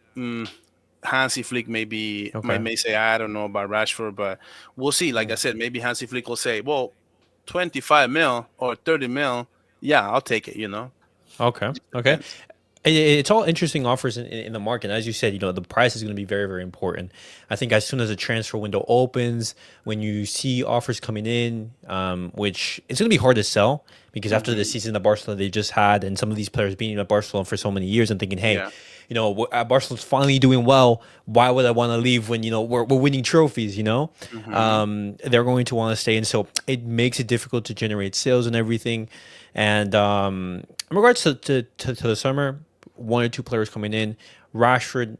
Hansi Flick Okay. may say, I don't know about Rashford, but we'll see. Like I said, maybe Hansi Flick will say, well, 25 mil or 30 mil, yeah, I'll take it. Okay. Just Okay. depends. It's all interesting offers in the market. As you said, the price is going to be very, very important. I think as soon as the transfer window opens, when you see offers coming in, which it's going to be hard to sell because after the Hmm. season that Barcelona they just had, and some of these players being at Barcelona for so many years, and thinking, hey, Yeah. Barcelona's finally doing well. Why would I want to leave when we're winning trophies? Hmm. They're going to want to stay, and so it makes it difficult to generate sales and everything. And in regards to the summer, one or two players coming in. Rashford,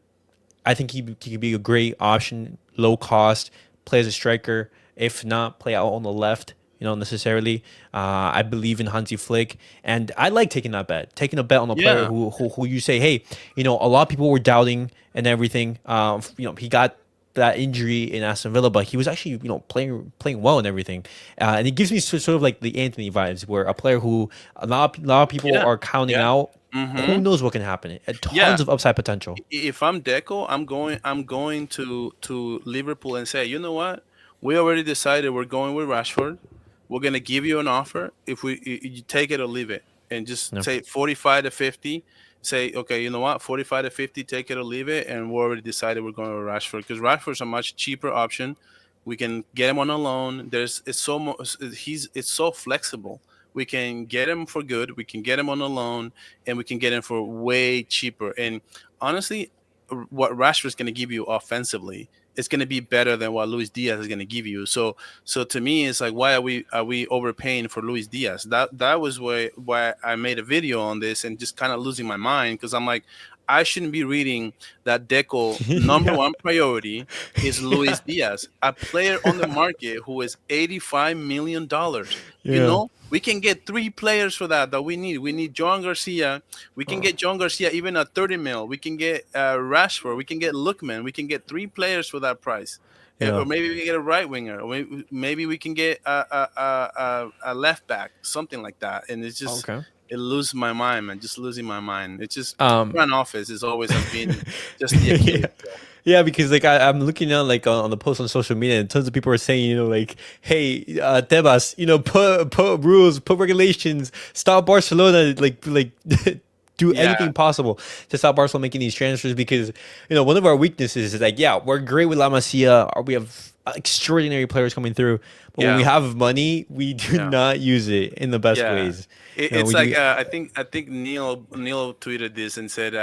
I think he could be a great option, low cost, play as a striker. If not, play out on the left. Necessarily. I believe in Hansi Flick, and I like taking a bet on a player Yeah, who you say, hey, a lot of people were doubting and everything. He got that injury in Aston Villa, but he was actually playing well and everything. And it gives me sort of like the Anthony vibes, where a player who a lot of people yeah, are counting yeah. out. Who Mm-hmm. knows what can happen? Yeah. Tons of upside potential. If I'm Deco, I'm going to Liverpool and say, you know what? We already decided we're going with Rashford. We're gonna give you an offer. If you take it or leave it, and just No, say 45 to 50. Say, okay, you know what? 45 to 50, take it or leave it. And we already decided we're going with Rashford because Rashford's a much cheaper option. We can get him on a loan. It's so flexible. We can get him for good. We can get him on a loan, and we can get him for way cheaper. And honestly, what Rashford's going to give you offensively is going to be better than what Luis Diaz is going to give you. So to me, it's like, why are we overpaying for Luis Diaz? That was why I made a video on this and just kind of losing my mind, because I'm like, I shouldn't be reading that Deco number yeah, one priority is yeah, Luis Diaz, a player on the market who is $85 million. yeah. We can get three players for that we need. We need John Garcia. We can Oh, get John Garcia even at 30 mil. We can get Rashford. We can get Lookman. We can get three players for that price. yeah. Or maybe we can get a right winger. Or maybe we can get a left back, something like that. And it's just, Okay. it loses my mind, man. Just losing my mind. It's just Um. front office is always has been just the yeah. Achilles heel. Yeah, because like I'm looking at like on the post on social media, and tons of people are saying, like, hey, Tebas, put rules, put regulations, stop Barcelona, like do Yeah, anything possible to stop Barcelona making these transfers, because one of our weaknesses is like, yeah, we're great with La Masia, or we have extraordinary players coming through, but when we yeah, have money, we do yeah. not use it in the best Yeah, ways. it's We like do. I think Neil tweeted this and said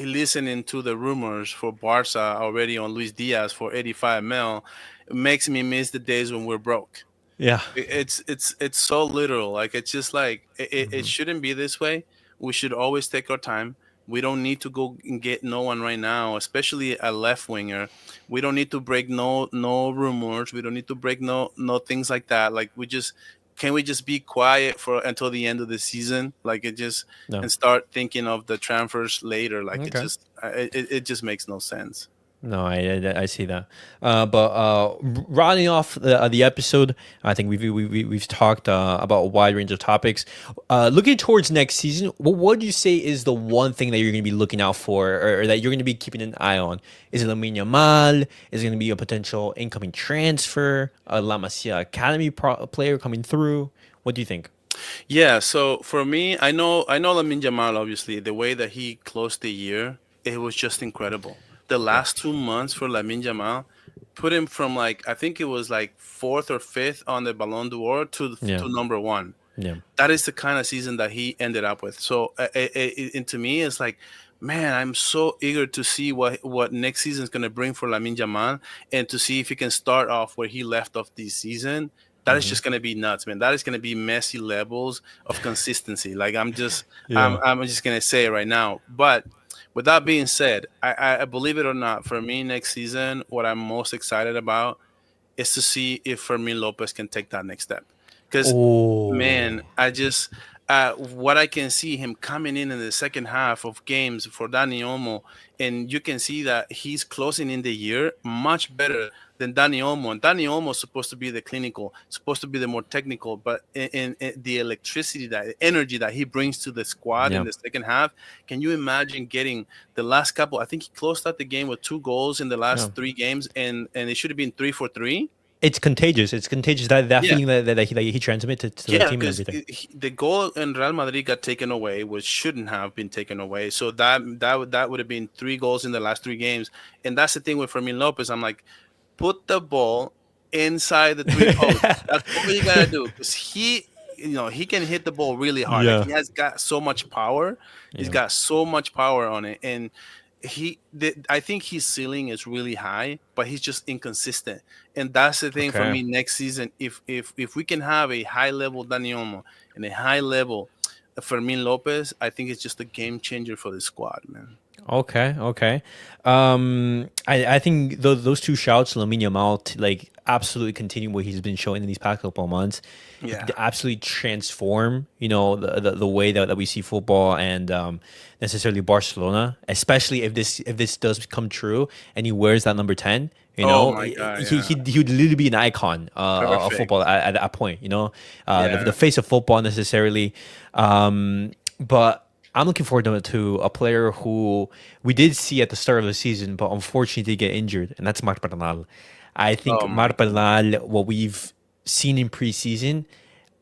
listening to the rumors for Barca already on Luis Diaz for 85 mil makes me miss the days when we're broke. Yeah. It's so literal. Like, it's just like it Hmm. shouldn't be this way. We should always take our time. We don't need to go and get no one right now, especially a left winger. We don't need to break no rumors. We don't need to break no things like that. Like, we just be quiet for until the end of the season, like it just, No. and start thinking of the transfers later. Like, Okay. it just makes no sense. No, I see that. But rounding off the episode, I think we've talked about a wide range of topics. Looking towards next season, what do you say is the one thing that you're going to be looking out for, or that you're going to be keeping an eye on? Is it Lamine Yamal? Is it going to be a potential incoming transfer, a La Masia Academy player coming through? What do you think? Yeah, so for me, I know Lamine Jamal, obviously, the way that he closed the year, it was just incredible. The Yeah, last 2 months for Lamine Jamal put him from, like, I think it was like fourth or fifth on the Ballon d'Or yeah, to number one. yeah. That is the kind of season that he ended up with. So, and to me, it's like, man, I'm so eager to see what next season is going to bring for Lamine Yamal, and to see if he can start off where he left off this season. That is Hmm. just going to be nuts, man. That is going to be messy levels of consistency. Like, Yeah. I'm just going to say it right now. But with that being said, I believe it or not, for me next season, what I'm most excited about is to see if Fermin Lopez can take that next step. Because, Oh. man, I just what I can see him coming in the second half of games for Dani Olmo, and you can see that he's closing in the year much better than Dani Olmo. And Dani Olmo is supposed to be the clinical, supposed to be the more technical, but in the electricity, that energy that he brings to the squad in Yeah. the second half, can you imagine getting the last couple? I think he closed out the game with 2 goals in the Yeah. last 3 games, and it should have been 3 for 3. It's contagious. It's contagious. That Yeah, feeling that he transmitted to the yeah, team and because everything. the goal in Real Madrid got taken away, which shouldn't have been taken away. So that would have been 3 goals in the last 3 games, and that's the thing with Fermin Lopez. I'm like, put the ball inside the 3 posts. That's all you gotta do, because he can hit the ball really hard. Like, Yeah. he has got so much power. He's Yeah. got so much power on it, and I think his ceiling is really high, but he's just inconsistent. And that's the thing for Okay. me next season. If we can have a high level Dani Olmo and a high level Fermin Lopez, I think it's just a game changer for the squad, man. Okay. I think those two shouts, Lamine Yamal, to like absolutely continue what he's been showing in these past couple of months. He Yeah. could absolutely transform, the way that we see football and necessarily Barcelona, especially if this does come true and he wears that number 10. Oh my God, yeah. He would literally be an icon of football Perfect. at that point. The Yeah. face of football necessarily. But I'm looking forward to a player who we did see at the start of the season, but unfortunately did get injured, and that's Marc Bernal. I think Oh my Marc God. Bernal, what we've seen in preseason,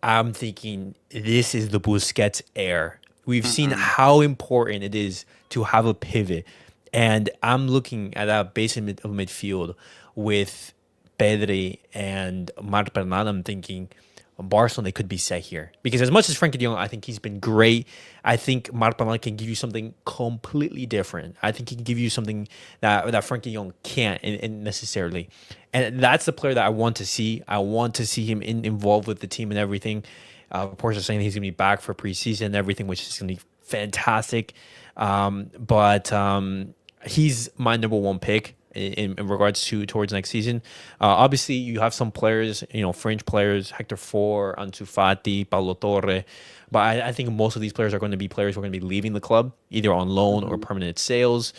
I'm thinking this is the Busquets air. We've seen Mhm. how important it is to have a pivot, and I'm looking at that base of midfield with Pedri and Marc Bernal. I'm thinking Barcelona, they could be set here because as much as Frankie De Jong, I think he's been great. I think Marc Bernal can give you something completely different. I think he can give you something that Frankie De Jong can't and necessarily, and that's the player that I want to see. I want to see him involved with the team and everything. Of course, they're saying he's gonna be back for preseason and everything, which is gonna be fantastic. But he's my number one pick in regards to towards next season. Obviously, you have some players, fringe players, Hector Four, Ansu Fati, Paulo Torre. But I think most of these players are going to be players who are going to be leaving the club, either on loan or Mhm. permanent sales.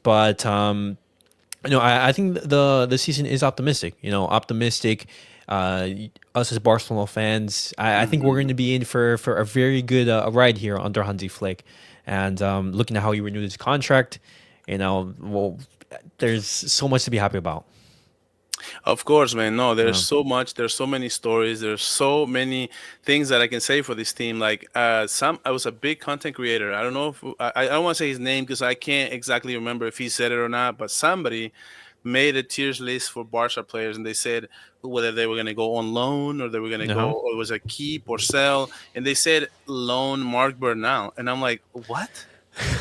But I think the season is optimistic. Optimistic. Us as Barcelona fans, I think we're going Mhm. to be in for a very good ride here under Hansi Flick, and looking at how he renewed his contract, well, there's so much to be happy about. Of course, man. No, there's Yeah. so much. There's so many stories. There's so many things that I can say for this team. Like I was a big content creator. I don't know if I don't want to say his name because I can't exactly remember if he said it or not. But somebody made a tiers list for Barca players, and they said whether they were going to go on loan or they were going to go, Uh-huh. or it was a keep or sell. And they said loan Mark Bernal, and I'm like, what?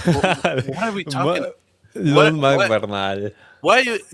What are we talking? Ma- What? Lon Marc What? Bernal.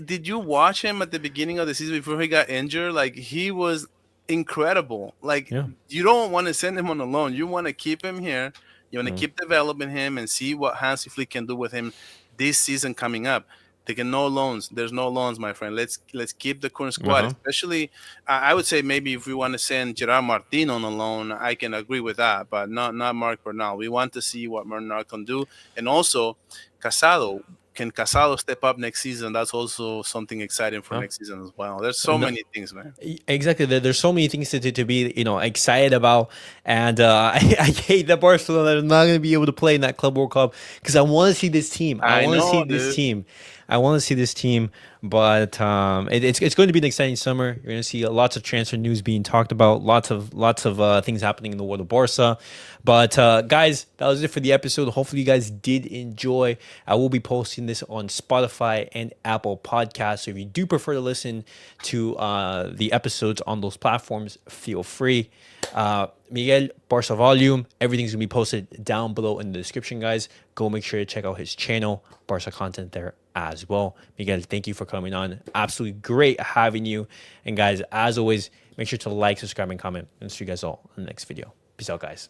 Did you watch him at the beginning of the season before he got injured? Like he was incredible. Like Yeah. you don't want to send him on a loan. You want to keep him here. You want to Yeah. keep developing him and see what Hansi Flick can do with him this season coming up. Taking no loans. There's no loans, my friend. Let's keep the current squad. Uh-huh. Especially, I would say maybe if we want to send Gerard Martin on a loan, I can agree with that. But not Mark Bernal. We want to see what Bernal can do, and also Casado. Can Casado step up next season? That's also something exciting for Yeah. next season as well. There's so No, many things, man. exactly. There's so many things to be excited about, and I hate that Barcelona are not going to be able to play in that Club World Cup because I want to see this team. I I want to see know, this dude. team. I want to see this team, but it's going to be an exciting summer. You're going to see lots of transfer news being talked about, lots of things happening in the world of Barca. But guys, that was it for the episode. Hopefully, you guys did enjoy. I will be posting this on Spotify and Apple Podcasts. So if you do prefer to listen to the episodes on those platforms, feel free. Miguel, Barca Volume, everything's gonna be posted down below in the description, guys. Go make sure to check out his channel, Barca content there as well. Miguel, thank you for coming on. Absolutely great having you. And guys, as always, make sure to like, subscribe, and comment. And see you guys all in the next video. Peace out, guys.